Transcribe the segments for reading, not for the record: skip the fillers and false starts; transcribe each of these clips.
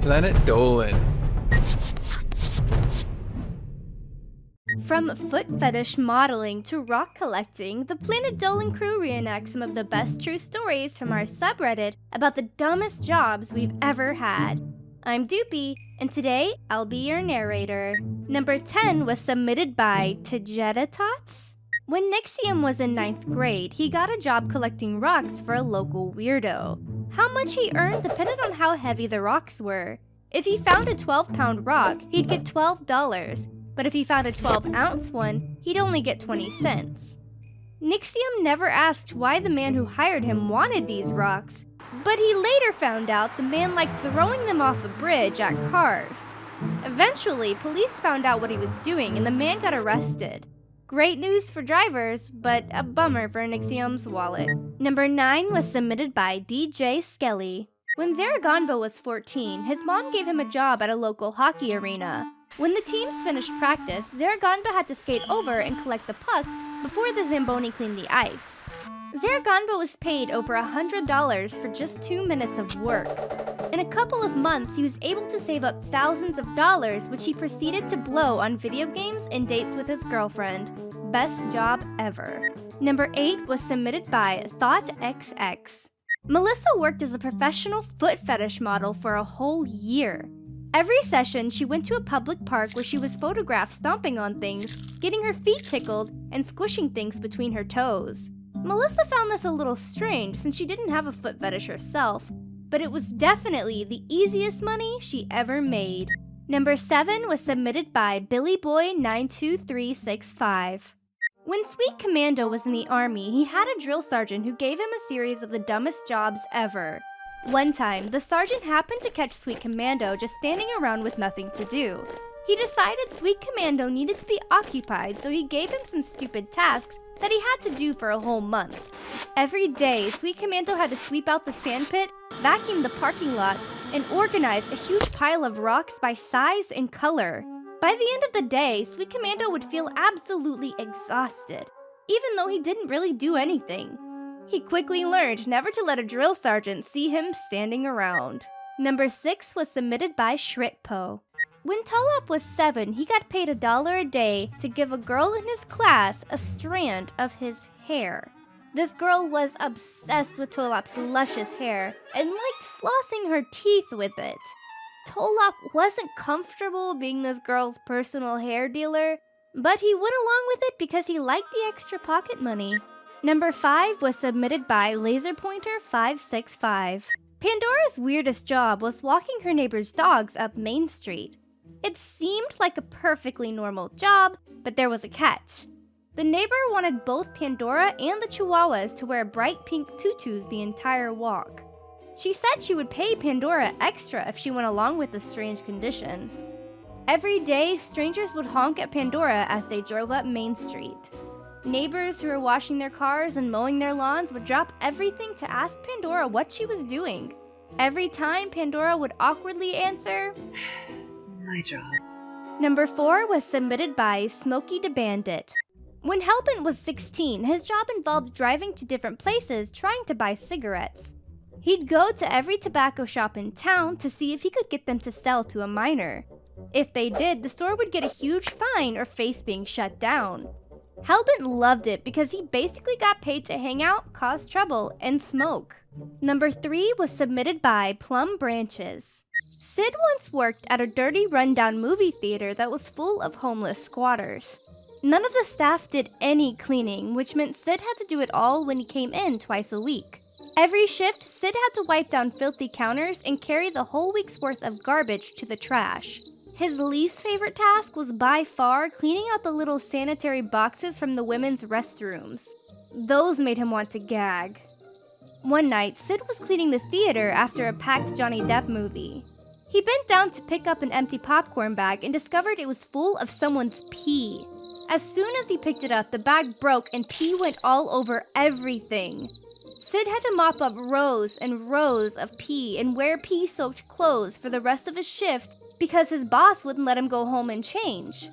Planet Dolan. From foot fetish modeling to rock collecting, the Planet Dolan crew reenacts some of the best true stories from our subreddit about the dumbest jobs we've ever had. I'm Doopy, and today I'll be your narrator. Number 10 was submitted by Tejedatots. When Nixium was in 9th grade, he got a job collecting rocks for a local weirdo. How much he earned depended on how heavy the rocks were. If he found a 12-pound rock, he'd get $12. But if he found a 12-ounce one, he'd only get 20 cents. Nixium never asked why the man who hired him wanted these rocks, but he later found out the man liked throwing them off a bridge at cars. Eventually, police found out what he was doing and the man got arrested. Great news for drivers, but a bummer for Nixium's wallet. Number 9 was submitted by DJSkely. When Zaragonbo was 14, his mom gave him a job at a local hockey arena. When the teams finished practice, Zaragonbo had to skate over and collect the pucks before the Zamboni cleaned the ice. Zaragonbo was paid over $100 for just 2 minutes of work. In a couple of months, he was able to save up thousands of dollars, which he proceeded to blow on video games and dates with his girlfriend. Best job ever. Number 8 was submitted by thotxx. Melissa worked as a professional foot fetish model for a whole year. Every session, she went to a public park where she was photographed stomping on things, getting her feet tickled, and squishing things between her toes. Melissa found this a little strange since she didn't have a foot fetish herself, but it was definitely the easiest money she ever made. Number 7 was submitted by BillyBoy92365. When Sweet Commando was in the army, he had a drill sergeant who gave him a series of the dumbest jobs ever. One time, the sergeant happened to catch Sweet Commando just standing around with nothing to do. He decided Sweet Commando needed to be occupied, so he gave him some stupid tasks that he had to do for a whole month. Every day, Sweet Commando had to sweep out the sandpit, vacuum the parking lots, and organize a huge pile of rocks by size and color. By the end of the day, Sweet Commando would feel absolutely exhausted, even though he didn't really do anything. He quickly learned never to let a drill sergeant see him standing around. Number 6 was submitted by Shritpo. When Tolop was 7, he got paid $1 a day to give a girl in his class a strand of his hair. This girl was obsessed with Tolop's luscious hair and liked flossing her teeth with it. Tolop wasn't comfortable being this girl's personal hair dealer, but he went along with it because he liked the extra pocket money. Number 5 was submitted by LaserPointer565. Pandora's weirdest job was walking her neighbor's dogs up Main Street. It seemed like a perfectly normal job, but there was a catch. The neighbor wanted both Pandora and the Chihuahuas to wear bright pink tutus the entire walk. She said she would pay Pandora extra if she went along with the strange condition. Every day, strangers would honk at Pandora as they drove up Main Street. Neighbors who were washing their cars and mowing their lawns would drop everything to ask Pandora what she was doing. Every time, Pandora would awkwardly answer, "My job." Number 4 was submitted by smokiedabandit. When Hellbent was 16, his job involved driving to different places trying to buy cigarettes. He'd go to every tobacco shop in town to see if he could get them to sell to a minor. If they did, the store would get a huge fine or face being shut down. Hellbent loved it because he basically got paid to hang out, cause trouble, and smoke. Number 3 was submitted by plumbranchs. Sid once worked at a dirty, rundown movie theater that was full of homeless squatters. None of the staff did any cleaning, which meant Sid had to do it all when he came in twice a week. Every shift, Sid had to wipe down filthy counters and carry the whole week's worth of garbage to the trash. His least favorite task was by far cleaning out the little sanitary boxes from the women's restrooms. Those made him want to gag. One night, Sid was cleaning the theater after a packed Johnny Depp movie. He bent down to pick up an empty popcorn bag and discovered it was full of someone's pee. As soon as he picked it up, the bag broke and pee went all over everything. Sid had to mop up rows and rows of pee and wear pee-soaked clothes for the rest of his shift because his boss wouldn't let him go home and change.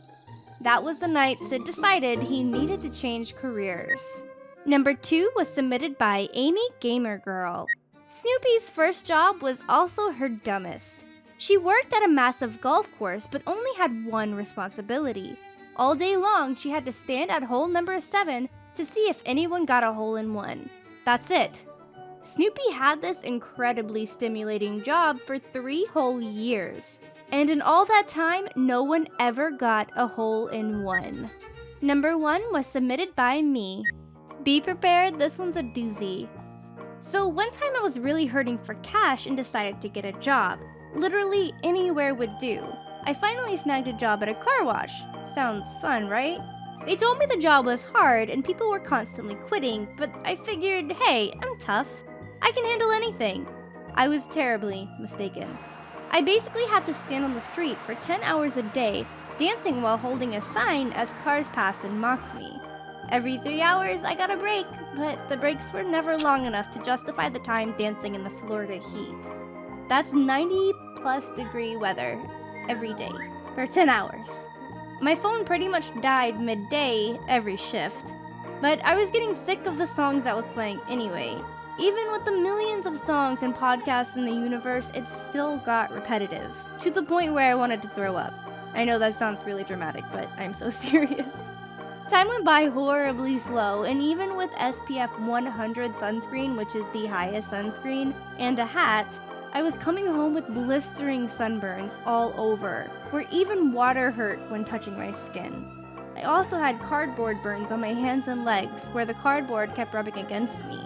That was the night Sid decided he needed to change careers. Number 2 was submitted by Amy Gamer Girl. Snoopy's first job was also her dumbest. She worked at a massive golf course but only had one responsibility. All day long, she had to stand at hole number 7 to see if anyone got a hole-in-one. That's it. Snoopy had this incredibly stimulating job for 3 whole years. And in all that time, no one ever got a hole-in-one. Number 1 was submitted by me. Be prepared, this one's a doozy. So one time I was really hurting for cash and decided to get a job. Literally anywhere would do. I finally snagged a job at a car wash. Sounds fun, right? They told me the job was hard and people were constantly quitting, but I figured, hey, I'm tough. I can handle anything. I was terribly mistaken. I basically had to stand on the street for 10 hours a day, dancing while holding a sign as cars passed and mocked me. Every 3 hours, I got a break, but the breaks were never long enough to justify the time dancing in the Florida heat. That's 90+ degree weather every day for 10 hours. My phone pretty much died midday every shift, but I was getting sick of the songs that was playing anyway. Even with the millions of songs and podcasts in the universe, it still got repetitive, to the point where I wanted to throw up. I know that sounds really dramatic, but I'm so serious. Time went by horribly slow, and even with SPF 100 sunscreen, which is the highest sunscreen, and a hat, I was coming home with blistering sunburns all over, where even water hurt when touching my skin. I also had cardboard burns on my hands and legs, where the cardboard kept rubbing against me.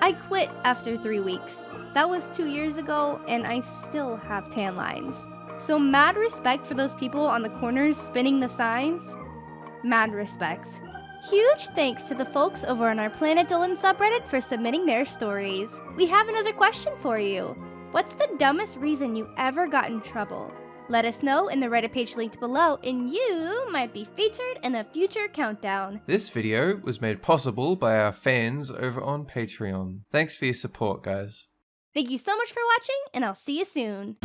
I quit after 3 weeks. That was 2 years ago, and I still have tan lines. So mad respect for those people on the corners spinning the signs. Mad respects. Huge thanks to the folks over on our Planet Dolan subreddit for submitting their stories. We have another question for you. What's the dumbest reason you ever got in trouble? Let us know in the Reddit page linked below, and you might be featured in a future countdown. This video was made possible by our fans over on Patreon. Thanks for your support, guys. Thank you so much for watching, and I'll see you soon.